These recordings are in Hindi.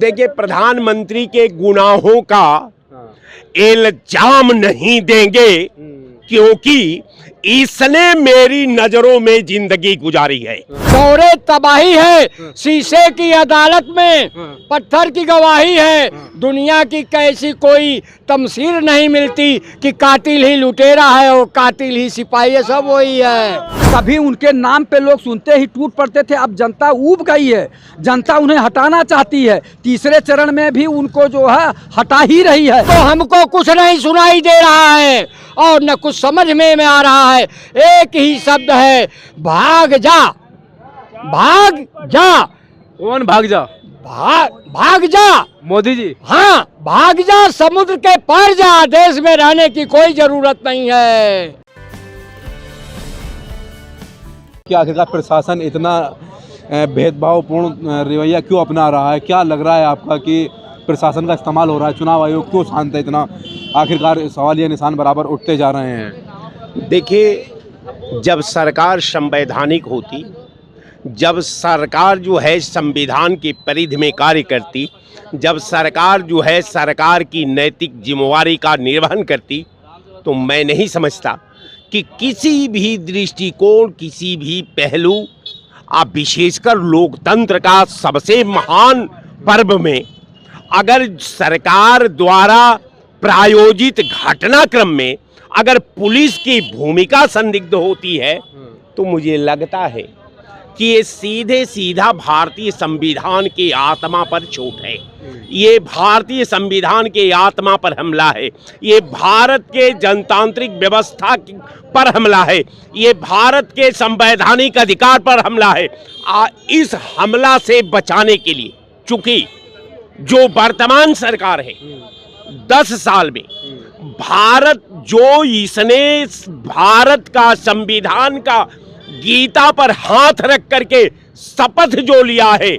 देखिए, प्रधानमंत्री के गुनाहों का इल्जाम नहीं देंगे, क्योंकि इसने मेरी नजरों में जिंदगी गुजारी है। दौरे तबाही है, शीशे की अदालत में पत्थर की गवाही है। दुनिया की कैसी कोई तमसीर नहीं मिलती कि कातिल ही लुटेरा है और कातिल ही सिपाही है, सब वही है। कभी उनके नाम पे लोग सुनते ही टूट पड़ते थे, अब जनता ऊब गई है, जनता उन्हें हटाना चाहती है। तीसरे चरण में भी उनको जो है हटा ही रही है। तो हमको कुछ नहीं सुनाई दे रहा है और न कुछ समझ में आ रहा है। एक ही शब्द है, भाग जा, भाग जा। कौन भाग जा? भाग जा मोदी जी। हाँ, भाग जा, समुद्र के पार जा, देश में रहने की कोई जरूरत नहीं है। कि आखिरकार प्रशासन इतना भेदभावपूर्ण रवैया क्यों अपना रहा है? क्या लग रहा है आपका कि प्रशासन का इस्तेमाल हो रहा है? चुनाव आयोग क्यों शांत है इतना? आखिरकार सवालिया निशान बराबर उठते जा रहे हैं। देखिए, जब सरकार संवैधानिक होती, जब सरकार जो है संविधान की परिधि में कार्य करती, जब सरकार जो है सरकार की नैतिक जिम्मेवारी का निर्वहन करती, तो मैं नहीं समझता कि किसी भी दृष्टिकोण, किसी भी पहलू, आप विशेषकर लोकतंत्र का सबसे महान पर्व में अगर सरकार द्वारा प्रायोजित घटनाक्रम में अगर पुलिस की भूमिका संदिग्ध होती है, तो मुझे लगता है कि ये सीधे सीधा भारतीय संविधान की आत्मा पर चोट है। ये भारतीय संविधान के आत्मा पर हमला है। ये भारत के जनतांत्रिक व्यवस्था पर हमला है। ये भारत के संवैधानिक अधिकार पर हमला है। इस हमला से बचाने के लिए, चूंकि जो वर्तमान सरकार है 10 साल में इसने भारत का संविधान का गीता पर हाथ रख करके शपथ जो लिया है,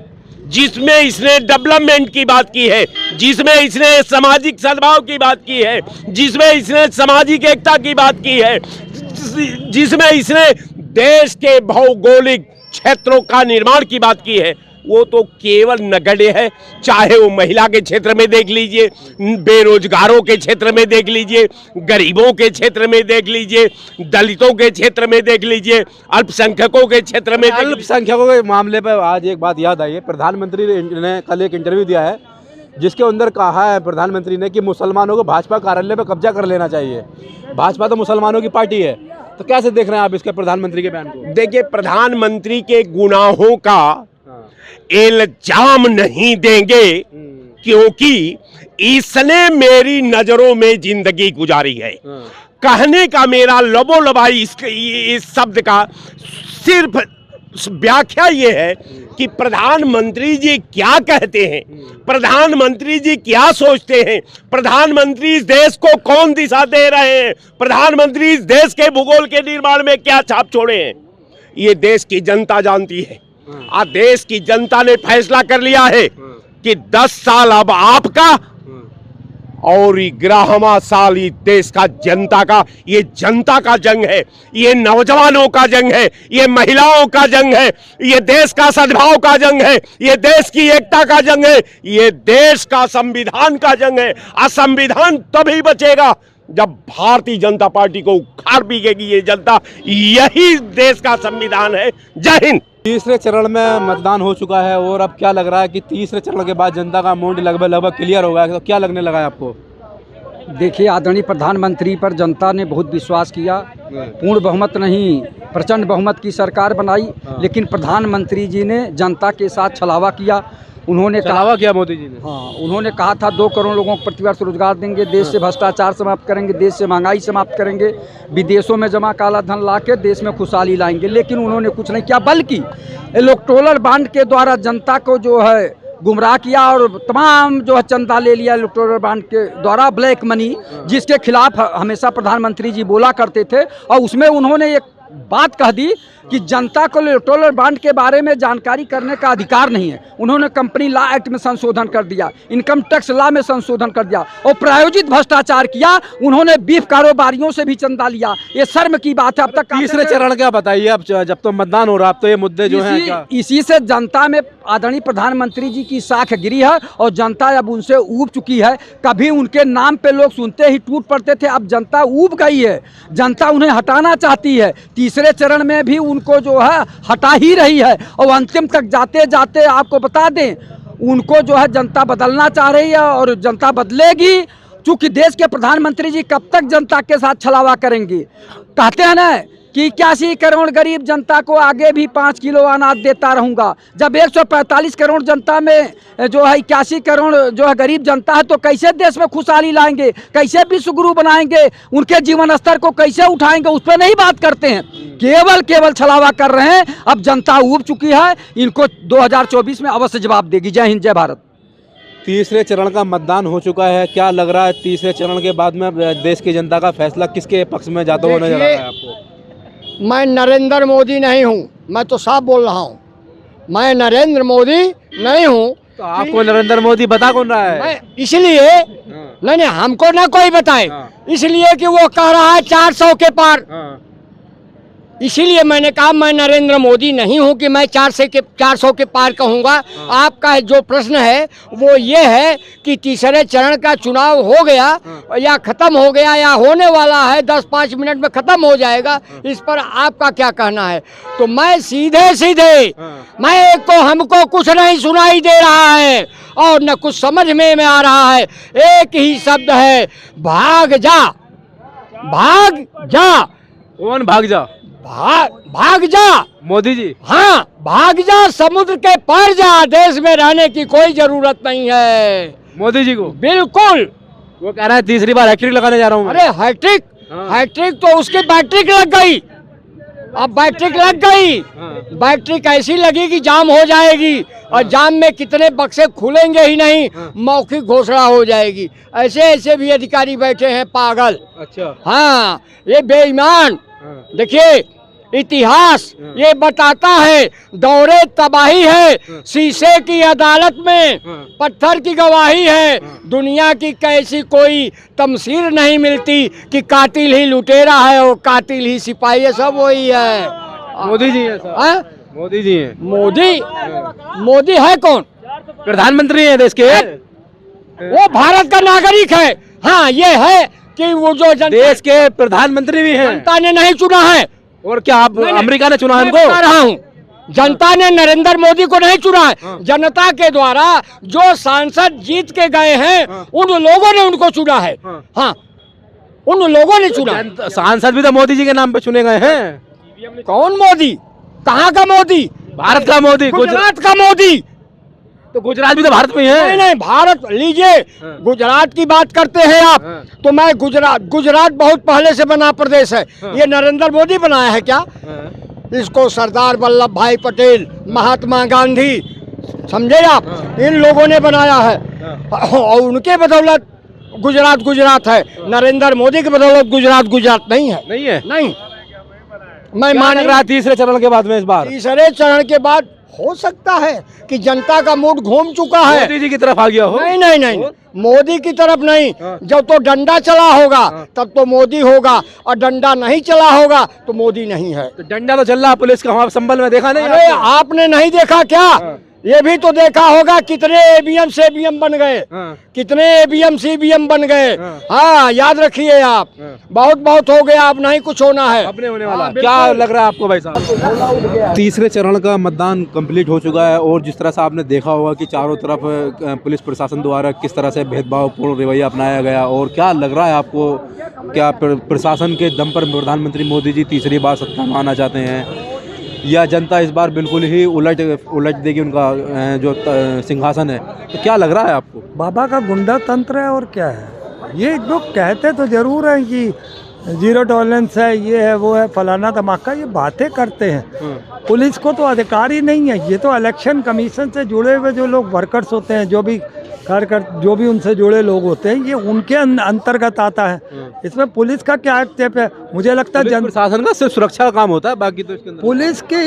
जिसमें इसने डेवलपमेंट की बात की है, जिसमें इसने सामाजिक सद्भाव की बात की है, जिसमें इसने सामाजिक एकता की बात की है, जिसमें इसने देश के भौगोलिक क्षेत्रों का निर्माण की बात की है, वो तो केवल नगण्य है। चाहे वो महिला के क्षेत्र में देख लीजिए, बेरोजगारों के क्षेत्र में देख लीजिए, गरीबों के क्षेत्र में देख लीजिए, दलितों के क्षेत्र में देख लीजिए, अल्पसंख्यकों के क्षेत्र में। अल्पसंख्यकों के मामले पर आज एक बात याद आई है। प्रधानमंत्री ने कल एक इंटरव्यू दिया है, जिसके अंदर कहा है प्रधानमंत्री ने कि मुसलमानों को भाजपा कार्यालय पर कब्जा कर लेना चाहिए। भाजपा तो मुसलमानों की पार्टी है, तो कैसे देख रहे हैं आप इसके प्रधानमंत्री के बयान को? देखिए, प्रधानमंत्री के गुनाहों का इल्जाम नहीं देंगे, क्योंकि इसने मेरी नजरों में जिंदगी गुजारी है। कहने का मेरा लबोलबाई इस शब्द का सिर्फ व्याख्या ये है कि प्रधानमंत्री जी क्या कहते हैं, प्रधानमंत्री जी क्या सोचते हैं, प्रधानमंत्री इस देश को कौन दिशा दे रहे हैं, प्रधानमंत्री इस देश के भूगोल के निर्माण में क्या छाप छोड़े हैं, ये देश की जनता जानती है। आज देश की जनता ने फैसला कर लिया है कि 10 साल अब आपका और 11वां साल इस देश का जनता का। ये जनता का जंग है, ये नौजवानों का जंग है, ये महिलाओं का जंग है, ये देश का सद्भाव का जंग है, ये देश की एकता का जंग है, ये देश का संविधान का जंग है। संविधान तभी बचेगा जब भारतीय जनता पार्टी को उखाड़ पीकेगी ये जनता। यही देश का संविधान है। जय हिंद। तीसरे चरण में मतदान हो चुका है और अब क्या लग रहा है कि तीसरे चरण के बाद जनता का मूड लगभग क्लियर हो गया है, तो क्या लगने लगा है आपको? देखिए, आदरणीय प्रधानमंत्री पर जनता ने बहुत विश्वास किया। पूर्ण बहुमत नहीं, प्रचंड बहुमत की सरकार बनाई, लेकिन प्रधानमंत्री जी ने जनता के साथ छलावा किया। उन्होंने कहा क्या मोदी जी ने? हाँ, उन्होंने कहा था 2 करोड़ लोगों को प्रतिवर्ष रोजगार देंगे, देश से भ्रष्टाचार समाप्त करेंगे, देश से महंगाई समाप्त करेंगे, विदेशों में जमा काला धन लाके देश में खुशहाली लाएंगे। लेकिन उन्होंने कुछ नहीं किया, बल्कि इलेक्टोरल बॉन्ड के द्वारा जनता को जो है गुमराह किया और तमाम जो है चंदा ले लिया इलेक्टोरल बॉन्ड के द्वारा, ब्लैक मनी, जिसके खिलाफ हमेशा प्रधानमंत्री जी बोला करते थे। और उसमें उन्होंने एक बात कह दी कि जनता को इलेक्टोरल बॉन्ड के बारे में जानकारी करने का अधिकार नहीं है। उन्होंने कंपनी लॉ एक्ट में संशोधन कर दिया, इनकम टैक्स लॉ में संशोधन कर दिया और प्रायोजित भ्रष्टाचार किया। उन्होंने बीफ कारोबारियों से भी चंदा लिया। ये शर्म की बात है। अब तक तीसरे चरण क्या बताइए, अब जब तो मतदान हो रहा है, अब तो ये मुद्दे जो हैं क्या? इसी से जनता में आदरणीय प्रधानमंत्री जी की साख गिरी है और जनता अब उनसे ऊब चुकी है। कभी उनके नाम पे लोग सुनते ही टूट पड़ते थे, अब जनता ऊब गई है। जनता उन्हें हटाना चाहती है। तीसरे चरण में भी उनको जो है हटा ही रही है और अंतिम तक जाते जाते आपको बता दें, उनको जो है जनता बदलना चाह रही है और जनता बदलेगी। चूंकि देश के प्रधानमंत्री जी कब तक जनता के साथ छलावा करेंगे? कहते हैं ना कि 81 करोड़ गरीब जनता को आगे भी 5 किलो अनाज देता रहूंगा। जब 145 करोड़ जनता में जो है 81 करोड़ जो है गरीब जनता है, तो कैसे देश में खुशहाली लाएंगे, कैसे विश्व गुरु बनाएंगे, उनके जीवन स्तर को कैसे उठाएंगे, उस पर नहीं बात करते हैं। केवल छलावा कर रहे हैं। अब जनता ऊब चुकी है, इनको 2024 में अवश्य जवाब देगी। जय हिंद, जय भारत। तीसरे चरण का मतदान हो चुका है, क्या लग रहा है तीसरे चरण के बाद में देश की जनता का फैसला किसके पक्ष में जाता हुआ नजर आ रहा है आपको? मैं नरेंद्र मोदी नहीं हूँ, मैं तो साफ बोल रहा हूँ, मैं नरेंद्र मोदी नहीं हूँ। तो आपको नरेंद्र मोदी बता कौन रहा है? मैं इसलिए नहीं, हमको ना कोई बताए, इसलिए कि वो कह रहा है 400 के पार। इसीलिए मैंने कहा मैं नरेंद्र मोदी नहीं हूं कि मैं 400 के पार कहूंगा। आपका जो प्रश्न है वो ये है कि तीसरे चरण का चुनाव हो गया या खत्म हो गया या होने वाला है, 10-5 मिनट में खत्म हो जाएगा, इस पर आपका क्या कहना है? तो मैं सीधे मैं एक तो हमको कुछ नहीं सुनाई दे रहा है और न कुछ समझ में आ रहा है। एक ही शब्द है, भाग जा, भाग जा। कौन भाग जा? भाग जा मोदी जी। हाँ, भाग जा, समुद्र के पार जा, देश में रहने की कोई जरूरत नहीं है। मोदी जी को बिल्कुल। वो कह रहा है तीसरी बार हैट्रिक लगाने जा रहा हूँ। अरे हैट्रिक तो उसकी बैट्रिक लग गई। अब बैट्रिक लग गई, बैट्रिक ऐसी लगी कि जाम हो जाएगी और जाम में कितने बक्से खुलेंगे ही नहीं, मौखिक घोषणा हो जाएगी। ऐसे ऐसे भी अधिकारी बैठे हैं पागल। अच्छा। हाँ, ये बेईमान। देखिए, इतिहास ये बताता है दौरे तबाही है, शीशे की अदालत में पत्थर की गवाही है। दुनिया की कैसी कोई तमसीर नहीं मिलती कि कातिल ही लुटेरा है और कातिल ही सिपाही है, सब वही है। मोदी जी है सर। मोदी जी हैं। मोदी है कौन? प्रधानमंत्री हैं देश के। वो भारत का नागरिक है। हाँ, ये है कि वो जो देश के प्रधानमंत्री भी हैं। जनता ने नहीं चुना है। और क्या आप अमेरिका ने चुना हमको? बता रहा हूँ, जनता ने नरेंद्र मोदी को नहीं चुना है। जनता के द्वारा जो सांसद जीत के गए हैं, उन लोगों ने उनको चुना है। हाँ, उन लोगों ने चुना। सांसद भी तो मोदी जी के नाम पे चुने गए हैं। कौन मोदी? कहाँ का मोदी? भारत का मोदी। गुजरात का मोदी। तो गुजरात भी तो भारत में है। नहीं, भारत लीजिए, गुजरात की बात करते हैं आप, तो मैं गुजरात बहुत पहले से बना प्रदेश है। ये नरेंद्र मोदी बनाया है क्या? इसको सरदार वल्लभ भाई पटेल, महात्मा गांधी, समझे आप, इन लोगों ने बनाया है और उनके बदौलत गुजरात है। नरेंद्र मोदी के बदौलत गुजरात नहीं है। नहीं। मैं मान रहा तीसरे चरण के बाद में, इस बार तीसरे चरण के बाद हो सकता है कि जनता का मूड घूम चुका है, मोदी जी की तरफ आ गया हो। नहीं, मोदी की तरफ नहीं। जब तो डंडा चला होगा तब तो मोदी होगा, और डंडा नहीं चला होगा तो मोदी नहीं है। तो डंडा तो चल रहा पुलिस का, वहाँ संभल में देखा नहीं? अरे आपने नहीं देखा क्या? ये भी तो देखा होगा कितने एबीएम से बीएम बन गए, कितने एबीएम से बीएम बन गए। हाँ, याद रखिए आप, बहुत हो गया, अब नहीं कुछ होना है, अपने होने वाला। क्या लग रहा है आपको भाई साहब? तीसरे चरण का मतदान कंप्लीट हो चुका है और जिस तरह से आपने देखा होगा कि चारों तरफ पुलिस प्रशासन द्वारा किस तरह से भेदभावपूर्ण रवैया अपनाया गया, और क्या लग रहा है आपको, क्या प्रशासन के दम पर प्रधानमंत्री मोदी जी तीसरी बार सत्ता में आना चाहते हैं, या जनता इस बार बिल्कुल ही उलट देगी उनका जो सिंहासन है? तो क्या लग रहा है आपको? बाबा का गुंडा तंत्र है और क्या है। ये लोग कहते तो जरूर हैं कि जीरो टॉलरेंस है, ये है, वो है, फलाना धमाका, ये बातें करते हैं। पुलिस को तो अधिकार ही नहीं है। ये तो इलेक्शन कमीशन से जुड़े हुए जो लोग वर्कर्स होते हैं, जो भी कार्यकर्ता जो भी उनसे जुड़े लोग होते हैं, ये उनके अंतर्गत आता है। इसमें पुलिस का क्या स्टेप है? मुझे लगता है प्रशासन का सिर्फ सुरक्षा का काम होता है, बाकी तो इसके अंदर पुलिस के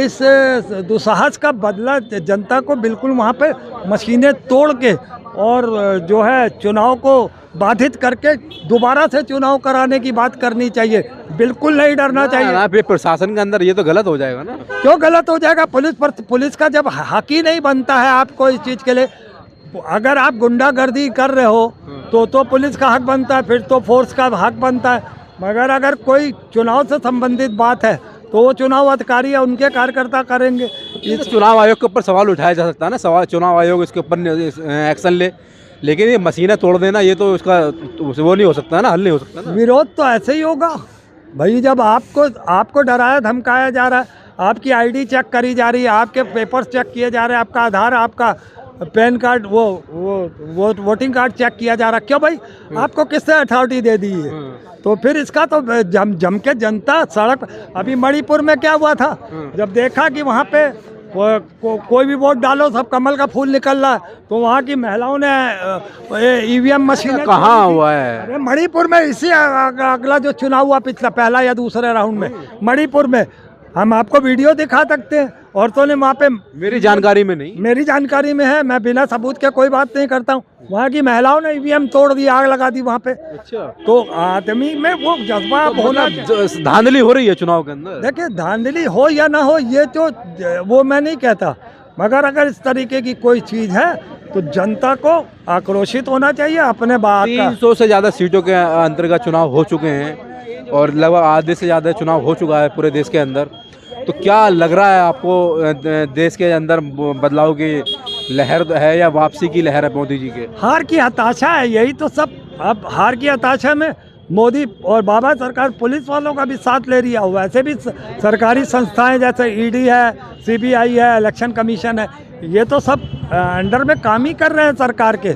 इस दुस्साहस का बदला जनता को बिल्कुल वहाँ पे मशीनें तोड़ के और जो है चुनाव को बाधित करके दोबारा से चुनाव कराने की बात करनी चाहिए। बिल्कुल नहीं डरना चाहिए। प्रशासन के अंदर ये तो गलत हो जाएगा ना। क्यों गलत हो जाएगा? पुलिस का जब हक ही नहीं बनता है आपको इस चीज़ के लिए, अगर आप गुंडागर्दी कर रहे हो तो पुलिस का हक बनता है, फिर तो फोर्स का हक बनता है। मगर अगर कोई चुनाव से संबंधित बात है तो वो चुनाव अधिकारी या उनके कार्यकर्ता करेंगे। इस चुनाव आयोग के ऊपर सवाल उठाया जा सकता है ना, चुनाव आयोग इसके ऊपर एक्शन ले, लेकिन ये मशीनें तोड़ देना ये तो इसका वो नहीं हो सकता ना, हल नहीं हो सकता ना। विरोध तो ऐसे ही होगा भाई, जब आपको डराया धमकाया जा रहा है, आपकी आईडी चेक करी जा रही है, आपके पेपर्स चेक किए जा रहे हैं, आपका आधार, आपका पैन कार्ड, वो वोटिंग कार्ड चेक किया जा रहा है। क्यों भाई? आपको किसने अथॉरिटी दे दी है? तो फिर इसका तो जम के जनता सड़क। अभी मणिपुर में क्या हुआ था, जब देखा कि वहाँ पे कोई भी वोट डालो सब कमल का फूल निकल रहा है, तो वहाँ की महिलाओं ने ईवीएम मशीन कहाँ हुआ है? अरे मणिपुर में, इसी अगला जो चुनाव हुआ पिछला, पहला या दूसरे राउंड में मणिपुर में, हम आपको वीडियो दिखा सकते हैं। औरतों ने वहाँ पे, मेरी जानकारी में नहीं, मेरी जानकारी में है, मैं बिना सबूत के कोई बात नहीं करता हूँ, वहाँ की महिलाओं ने ईवीएम तोड़ दी, आग लगा दी वहाँ पे। अच्छा, तो आदमी में वो जज्बा होना, धांधली हो रही है चुनाव के अंदर। देखिए धांधली हो या ना हो ये तो वो मैं नहीं कहता, मगर अगर इस तरीके की कोई चीज़ है तो जनता को आक्रोशित होना चाहिए अपने बात का। 300 से ज़्यादा सीटों के अंतर्गत चुनाव हो चुके हैं और लगभग आधे से ज़्यादा चुनाव हो चुका है पूरे देश के अंदर। तो क्या लग रहा है आपको, देश के अंदर बदलाव की लहर है या वापसी की लहर है मोदी जी के? हार की हताशा है, यही तो सब। अब हार की हताशा में मोदी और बाबा सरकार पुलिस वालों का भी साथ ले रही है। वैसे भी सरकारी संस्थाएं जैसे ईडी है, सीबीआई है, इलेक्शन कमीशन है, ये तो सब अंडर में काम ही कर रहे हैं सरकार के।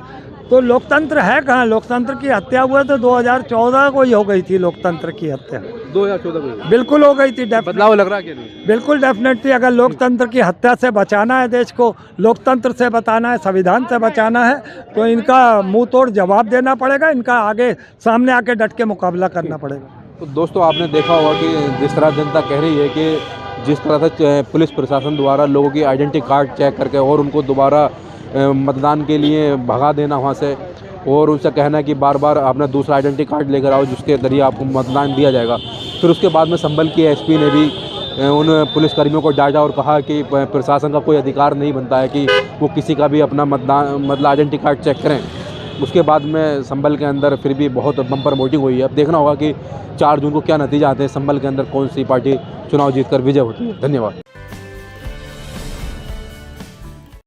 तो लोकतंत्र है कहाँ? लोकतंत्र की हत्या हुई तो 2014 को ही हो गई थी लोकतंत्र की हत्या। 2014 को बिल्कुल हो गई थी। बदलाव लग रहा है कि नहीं? बिल्कुल डेफिनेटली। अगर लोकतंत्र की हत्या से बचाना है देश को, लोकतंत्र से बचाना है, संविधान से बचाना है, तो इनका मुंह तोड़ जवाब देना पड़ेगा, इनका आगे सामने आके डट के मुकाबला करना पड़ेगा। तो दोस्तों आपने देखा होगा कि जिस तरह जनता कह रही है कि जिस तरह से पुलिस प्रशासन द्वारा लोगों की आइडेंटिटी कार्ड चेक करके और उनको दोबारा मतदान के लिए भगा देना वहाँ से, और उनसे कहना है कि बार बार अपना दूसरा आइडेंटिटी कार्ड लेकर आओ जिसके जरिए आपको मतदान दिया जाएगा। फिर उसके बाद में संभल की एसपी ने भी उन पुलिसकर्मियों को डांटा और कहा कि प्रशासन का कोई अधिकार नहीं बनता है कि वो किसी का भी अपना मतलब आइडेंटिटी कार्ड चेक करें। उसके बाद में संभल के अंदर फिर भी बहुत बम्पर वोटिंग हुई है। अब देखना होगा कि 4 जून को क्या नतीजा आते हैं, संभल के अंदर कौन सी पार्टी चुनाव जीतकर विजय होती है। धन्यवाद।